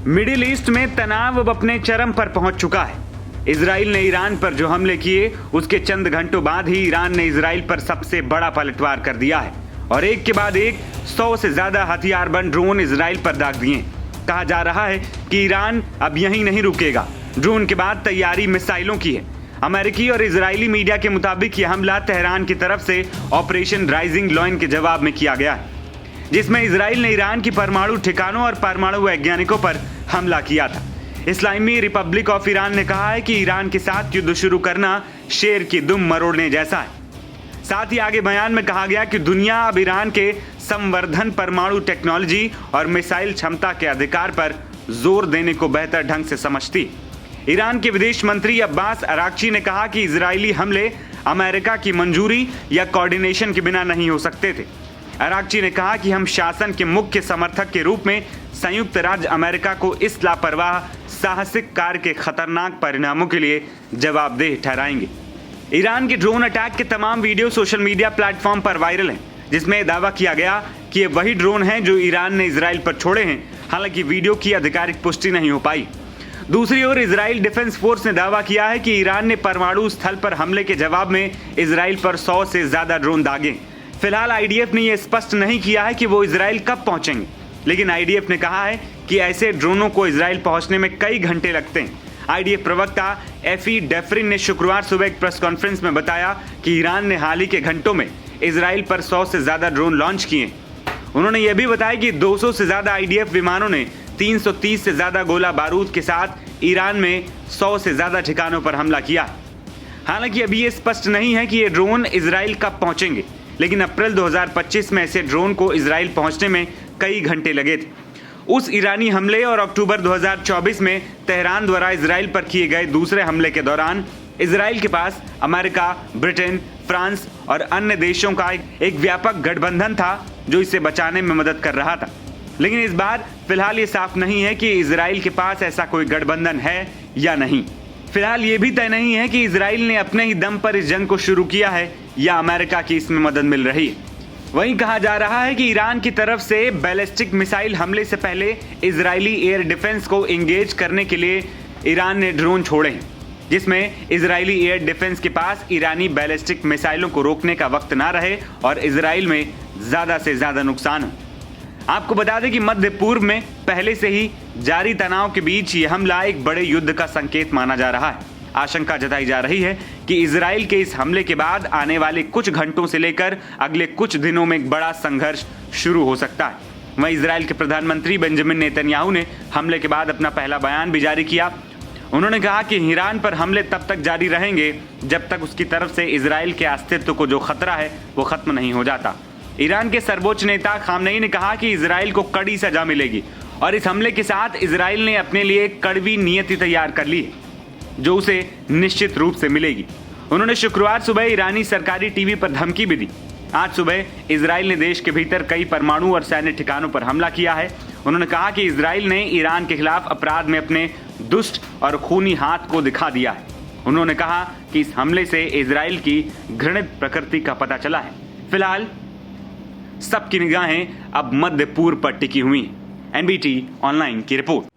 Middle east में तनाव अब अपने चरम पर पहुंच चुका है। इजराइल ने ईरान पर जो हमले किए उसके चंद घंटों बाद ही ईरान ने इजराइल पर सबसे बड़ा पलटवार कर दिया है और एक के बाद एक 100 से ज्यादा हथियारबंद ड्रोन इजराइल पर दाग दिए। कहा जा रहा है कि ईरान अब यहीं नहीं रुकेगा। ड्रोन के बाद तैयारी मिसाइलों की है। अमेरिकी और इजरायली मीडिया के मुताबिक यह हमला तेहरान की तरफ से ऑपरेशन राइजिंग लॉयन के जवाब में किया गया है, जिसमें इजराइल ने ईरान की परमाणु ठिकानों और परमाणु वैज्ञानिकों पर हमला किया था। इस्लामी रिपब्लिक ऑफ ईरान ने कहा है कि ईरान के साथ युद्ध शुरू करना शेर की दुम मरोड़ने जैसा है। साथ ही आगे बयान में कहा गया कि दुनिया अब ईरान के संवर्धन, परमाणु टेक्नोलॉजी और मिसाइल क्षमता के अधिकार पर जोर देने को बेहतर ढंग से समझती। ईरान के विदेश मंत्री अब्बास अराक्ची ने कहा कि इजरायली हमले अमेरिका की मंजूरी या कोऑर्डिनेशन के बिना नहीं हो सकते थे। अराक्ची ने कहा कि हम शासन के मुख्य समर्थक के रूप में संयुक्त राज्य अमेरिका को इस लापरवाह साहसिक कार्य के खतरनाक परिणामों के लिए जवाबदेह ठहराएंगे। ईरान के ड्रोन अटैक के तमाम वीडियो सोशल मीडिया प्लेटफॉर्म पर वायरल हैं, जिसमें दावा किया गया कि ये वही ड्रोन हैं जो ईरान ने इजराइल पर छोड़े हैं। हालांकि वीडियो की आधिकारिक पुष्टि नहीं हो पाई। दूसरी ओर इजराइल डिफेंस फोर्स ने दावा किया है कि ईरान ने परमाणु स्थल पर हमले के जवाब में इजराइल पर 100 से ज्यादा ड्रोन दागे। फिलहाल आईडीएफ ने यह स्पष्ट नहीं किया है कि वो इजराइल कब पहुंचेंगे, लेकिन आईडीएफ ने कहा है कि ऐसे ड्रोनों को इजराइल पहुंचने में कई घंटे लगते हैं। आईडीएफ प्रवक्ता एफी डेफरिन ने शुक्रवार सुबह एक प्रेस कॉन्फ्रेंस में बताया कि ईरान ने हाल ही के घंटों में इजराइल पर 100 से ज्यादा ड्रोन लॉन्च किए। उन्होंने यह भी बताया कि 200 से ज्यादा आईडीएफ विमानों ने 330 से ज्यादा गोला बारूद के साथ ईरान में 100 से ज्यादा ठिकानों पर हमला किया। हालांकि अभी ये स्पष्ट नहीं है कि ये ड्रोन इजराइल कब पहुंचेंगे, लेकिन अप्रैल 2025 में ऐसे ड्रोन को इजराइल पहुंचने में कई घंटे लगे थे। उस ईरानी हमले और अक्टूबर 2024 में तेहरान द्वारा इजराइल पर किए गए दूसरे हमले के दौरान इजराइल के पास अमेरिका, ब्रिटेन, फ्रांस और अन्य देशों का एक व्यापक गठबंधन था जो इसे बचाने में मदद कर रहा था। लेकिन इस बार फिलहाल ये साफ नहीं है कि इजराइल के पास ऐसा कोई गठबंधन है या नहीं। फिलहाल ये भी तय नहीं है कि इजराइल ने अपने ही दम पर इस जंग को शुरू किया है या अमेरिका की इसमें मदद मिल रही है। वहीं कहा जा रहा है कि ईरान की तरफ से बैलिस्टिक मिसाइल हमले से पहले इजरायली एयर डिफेंस को एंगेज करने के लिए ईरान ने ड्रोन छोड़े हैं, जिसमें इजरायली एयर डिफेंस के पास ईरानी बैलिस्टिक मिसाइलों को रोकने का वक्त ना रहे और इजराइल में ज्यादा से ज्यादा नुकसान हो। आपको बता दें कि मध्य पूर्व में पहले से ही जारी तनाव के बीच यह हमला एक बड़े युद्ध का संकेत माना जा रहा है। आशंका जताई जा रही है कि इजराइल के इस हमले के बाद आने वाले कुछ घंटों से लेकर अगले कुछ दिनों में एक बड़ा संघर्ष शुरू हो सकता है। वहीं इजराइल के प्रधानमंत्री बेंजामिन नेतन्याहू ने हमले के बाद अपना पहला बयान भी जारी किया। उन्होंने कहा कि ईरान पर हमले तब तक जारी रहेंगे जब तक उसकी तरफ से इजराइल के अस्तित्व को जो खतरा है वो खत्म नहीं हो जाता। ईरान के सर्वोच्च नेता खामनेई ने कहा कि इजराइल को कड़ी सजा मिलेगी और इस हमले के साथ इजराइल ने अपने लिए एक कड़वी नीयति तैयार कर ली है जो उसे निश्चित रूप से मिलेगी। उन्होंने शुक्रवार सुबह ईरानी सरकारी टीवी पर धमकी भी दी। आज सुबह इजराइल ने देश के भीतर कई परमाणु और सैन्य ठिकानों पर हमला किया है। उन्होंने कहा कि इजराइल ने ईरान के खिलाफ अपराध में अपने दुष्ट और खूनी हाथ को दिखा दिया है। उन्होंने कहा कि इस हमले से इजराइल की घृणित प्रकृति का पता चला है। फिलहाल सबकी निगाहें अब मध्य पूर्व पर टिकी हुई हैं। एनबीटी ऑनलाइन की रिपोर्ट।